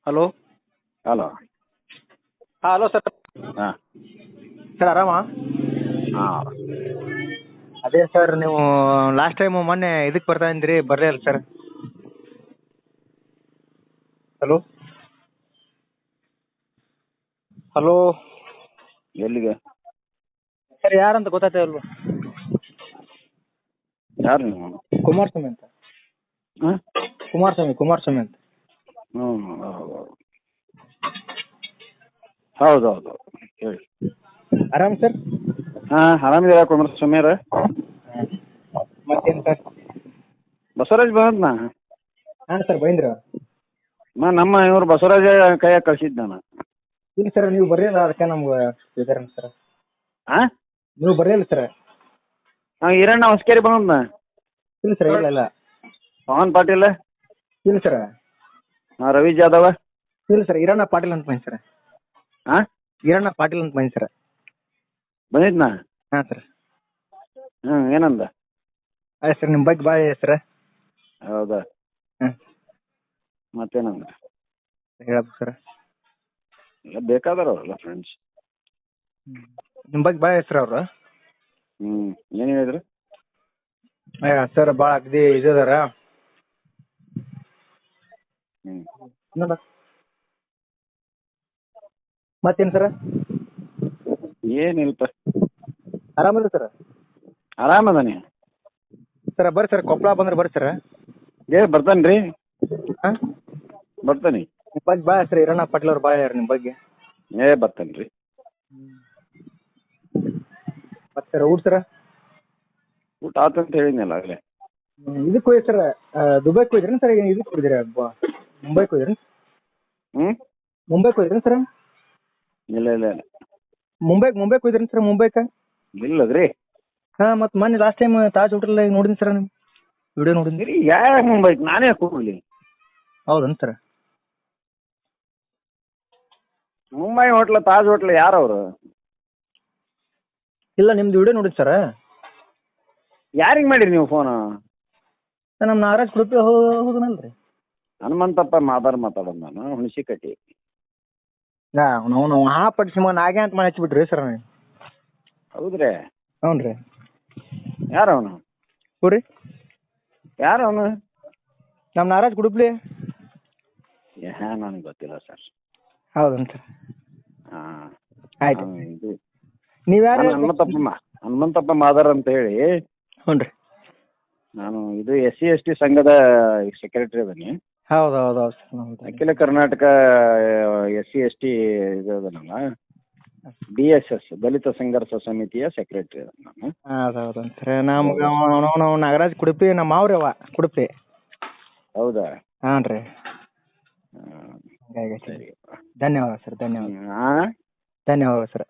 Hello. Hello. ಹಾಂ hello sir. ಹಾಂ sir ಆರಾಮಾ? ಹಾಂ ಅದೇ ಸರ್ ನೀವು ಲಾಸ್ಟ್ ಟೈಮು ಮೊನ್ನೆ ಇದಕ್ಕೆ ಬರ್ತಾ ಇದ್ರಿ ಬರಲೇ ಇಲ್ಲ ಸರ್. ಹಲೋ ಹಲೋ ಎಲ್ಲಿಗೆ? ಸರ್ ಯಾರಂತ ಗೊತ್ತಾಗ್ತಾ ಇಲ್ವಾ? ಯಾರು ನೀವು? ಕುಮಾರಸ್ವಾಮಿ ಅಂತ. ಹಾಂ ಕುಮಾರಸ್ವಾಮಿ ಅಂತ. ಹ್ಞೂ ಹೌದು ಹೌದು ಹೇಳಿ. ಆರಾಮ್ ಸರ್? ಹಾಂ ಆರಾಮಿದ್ದೀರಾ ಕುಮಾರಸ್ವಾಮಿ ಅವರೇ? ಮತ್ತೇನು ಸರ್? ಬಸವರಾಜ್ ಬಂದನಾ? ಹಾಂ ಸರ್ ಬಂದಿರಾ? ನಮ್ಮ ಇವ್ರು ಬಸವರಾಜ ಕೈಯಾಗ ಕಳ್ಸಿದ್ದು ನಾನು. ಇಲ್ಲ ಸರ್ ನೀವು ಬರಲಿಲ್ಲ ಅದಕ್ಕೆ ನಮ್ಗೆ ಬೇಜಾರು ಸರ್. ಹಾಂ ನೀವು ಬರಲಿಲ್ಲ ಸರ್. ಹಾಂ ಈರಣ್ಣ ಹೊಸ್ಕೇರಿ ಬಂದನ? ಇಲ್ಲ ಸರ್ ಇಲ್ಲ. ಪವನ್ ಪಾಟೀಲ್? ಇಲ್ಲ ಸರ್. ಹಾಂ ರವಿ ಜಾಧವ? ಇಲ್ಲ ಸರ್ ಈರಣ್ಣ ಪಾಟೀಲ್ ಅಂತ ಬಂದಿ ಸರ್. ಹಾಂ ಈರಣ್ಣ ಪಾಟೀಲ್ ಅಂತ ಬಂದಿ ಸರ್. ಬಂದಿದ್ನಾ? ಹಾಂ ಸರ್. ಹ್ಞೂ ಏನಂದ? ಅದೇ ಸರ್ ನಿಮ್ಮ ಬಗ್ಗೆ ಭಾಳ ಇದೆ ಸರ್. ಹೌದಾ? ಹಾಂ ಮತ್ತೇನಂದ? ಹೇಳ್ಬೇಕು ಸರ್. ಎಲ್ಲ ಬೇಕಾದಾರ ಅವರಲ್ಲ ಫ್ರೆಂಡ್ಸ್. ನಿಮ್ಮ ಬಗ್ಗೆ ಭಾಳ ಹೆಸ್ರು ಅವರು. ಹ್ಞೂ ಏನು ಹೇಳಿದ್ರು? ಸರ್ ಭಾಳ ಅಗದಿ ಇದು ಅದಾರ. ಹ್ಞೂ ನೋಡ ಮತ್ತೇನು ಸರ್? ಏನಿಲ್ಪ. ಆರಾಮಲ್ಲ ಸರ್? ಆರಾಮದಾನೆ. ಸರ್ ಬರ್ರಿ ಸರ್ ಕೊಪ್ಪಳ ಬಂದ್ರೆ ಬರ್ರಿ ಸರ್. ಬರ್ತಾನೆ ರೀ. ಹಾಂ ಬರ್ತಾನೆ. ನಿಮ್ಮ ಬಗ್ಗೆ ಭಾಳ ಹೆಸ್ರು ಈರಣ್ಣ ಪಾಟೀಲ್ ಅವ್ರು ಭಾಳ ಹೇಳ್ಯಾರ ನಿಮ್ಮ ಬಗ್ಗೆ. ಬರ್ತಾನೆ ರೀ. ಮತ್ತೆ ಸರ್ ಊಟ ಸರ್? ಊಟ ಆತಂತ ಹೇಳಿದ್ನಲ್ಲ ಆಗಲೇ. ಇದಕ್ಕೆ ಹೋಗಿ ಸರ್ ದುಬೈಗೆ ಹೋಗಿದ್ರೇನು ಸರ್? ಇದಕ್ಕೆ ಹೋಗಿದ್ದೀರಾ ಮುಂಬೈಗೆ ಹೋಗಿದ್ರೇನು? ಹ್ಞೂ ಮುಂಬೈಗೆ ಹೋಗಿದ್ರೇನು ಸರ್? ಇಲ್ಲ ಇಲ್ಲ ಇಲ್ಲ. ಮುಂಬೈಗೆ ಹೋಗಿದ್ರೇನು ಸರ್ ಮುಂಬೈಗೆ? ಇಲ್ಲದ್ರಿ. ಹಾಂ ಮತ್ತು ಮೊನ್ನೆ ಲಾಸ್ಟ್ ಟೈಮ್ ತಾಜ್ ಹೋಟೆಲ್ದಾಗ ನೋಡಿನಿ ಸರ್ ನಿಮ್ಮ ವಿಡಿಯೋ ನೋಡಿನಿ. ರೀ ಯಾಕೆ ಮುಂಬೈಗೆ ನಾನೇ ಹೋಗಲಿ? ಹೌದೇನು sir? Mumbai hotel Taj hotel ಯಾರವರು? ಇಲ್ಲ ನಿಮ್ದು ವಿಡಿಯೋ ನೋಡಿನಿ ಸರ್. ಯಾರಿಗೆ ಮಾಡಿರಿ ನೀವು ಫೋನು? ನಮ್ಮ ನಾಗರಾಜ್ ಕುಡುಪಿ ಹೋದನಲ್ಲ ರೀ. ಹನುಮಂತಪ್ಪ ಮಾತಾಡೋದು ನಾನು ಹುಣಸಿಕಟ್ಟಿ. ನಾವು ಪಡಿಸಿ ನಾಗೆ ಅಂತ ಮಾಡಿ ಹಚ್ಚಿಬಿಟ್ರಿ ಸರ್ ನೀವು. ಹೌದ್ರಿ? ಹ್ಞೂ ರೀ. ಯಾರವನು? ಹ್ಞೂ ರೀ. ಯಾರವನು? ನಮ್ಮ ನಾಗರಾಜ್ ಕುಡುಪ್ಲಿ. ನನಗೆ ಗೊತ್ತಿಲ್ಲ ಸರ್. ಹೌದೇನು ಸರ್? ಹಾಂ ಆಯ್ತು. ಇದು ನೀವು ಯಾರು? ಹನುಮಂತಪ್ಪ ಮಾದಾರ್ ಅಂತ ಹೇಳಿ. ಹ್ಞೂ ರೀ. ನಾನು ಇದು SC/ST ಸಂಘದ ಸೆಕ್ರೆಟರಿ ಅದೀನಿ. ಹೌದು ಹೌದು ಹೌದು ಸರ್ ಹೌದು. ಅಖಿಲ ಕರ್ನಾಟಕ SC/ST ಇದು ಅದನ್ನಲ್ಲ DSS ದಲಿತ ಸಂಘರ್ಷ ಸಮಿತಿಯ ಸೆಕ್ರೆಟರಿ ಅದ ನಾನು. ಹೌದು ಹೌದು ಸರ್. ನಮ್ಗೆ ನಾವು ನಾಗರಾಜ್ ಕುಡುಪಿ ನಮ್ಮ ಅವ್ರಿ ಅವ ಕುಡುಪಿ. ಹೌದಾ? ಹಾಂ ರೀ. ಸರಿ. ಧನ್ಯವಾದ ಸರ್ ಧನ್ಯವಾದ. ಹಾಂ ಧನ್ಯವಾದ ಸರ್.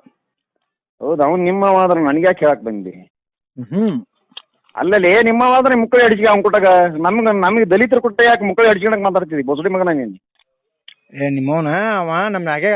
ಹೌದು ಅವ್ನು ನಿಮ್ಮವಾದ್ರೆ ನನಗೆ ಯಾಕೆ ಹೇಳಕ್ಕೆ ಬಂದಿ? ಹ್ಞೂ ಅಲ್ಲಲ್ಲಿ ನಿಮ್ಮವಾದ್ರೆ ಮುಕ್ಕಳಿ ಅಡಿಸಿಗೆ ಅವ್ನು ಕೊಟ್ಟಾಗ ನಮಗೆ ದಲಿತರ ಕೊಟ್ಟ ಯಾಕೆ ಮುಕ್ಕಳಿ ಅಡಿಸ್ಕೊಳಕ್ಕೆ ಮಾತಾಡ್ತಿದ್ದಿ ಬೊಸಡಿ ಮಗನ ನೀನು? ನಿಮ್ಮವನ ಅವ ನಮ್ಮ ನಾಗೆ